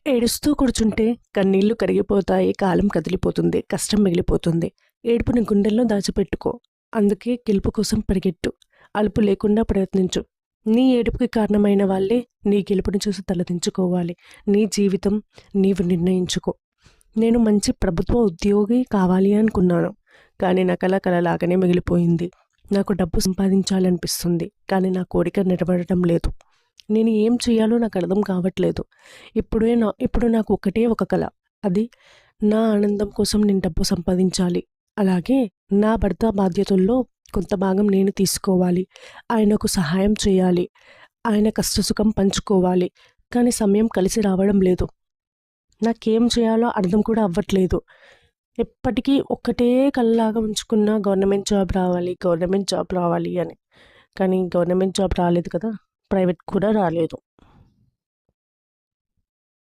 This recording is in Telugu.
ఏడుస్తూ కూర్చుంటే కన్నీళ్లు కరిగిపోతాయి, కాలం కదిలిపోతుంది, కష్టం మిగిలిపోతుంది. ఏడుపుని గుండెల్లో దాచిపెట్టుకో. అందుకే గెలుపు కోసం పరిగెట్టు. అలుపు లేకుండా ప్రయత్నించు. నీ ఏడుపుకి కారణమైన వాళ్ళే నీ గెలుపుని చూసి తలదించుకోవాలి. నీ జీవితం నీవు నిర్ణయించుకో. నేను మంచి ప్రభుత్వ ఉద్యోగి కావాలి అనుకున్నాను, కానీ నా కల కలలాగానే మిగిలిపోయింది. నాకు డబ్బు సంపాదించాలనిపిస్తుంది, కానీ నా కోరిక నెరవేరడం లేదు. నేను ఏం చేయాలో నాకు అర్థం కావట్లేదు. ఇప్పుడు నాకు ఒకటే ఒక కల. అది నా ఆనందం కోసం నేను డబ్బు సంపాదించాలి. అలాగే నా భర్త బాధ్యతల్లో కొంత భాగం నేను తీసుకోవాలి. ఆయనకు సహాయం చేయాలి. ఆయన కష్టసుఖం పంచుకోవాలి. కానీ సమయం కలిసి రావడం లేదు. నాకేం చేయాలో అర్థం కూడా అవ్వట్లేదు. ఎప్పటికీ ఒక్కటే కలలాగా ఉంచుకున్న గవర్నమెంట్ జాబ్ రావాలి, గవర్నమెంట్ జాబ్ రావాలి అని. కానీ గవర్నమెంట్ జాబ్ రాలేదు కదా, ప్రైవేట్ కూడా రాలేదు.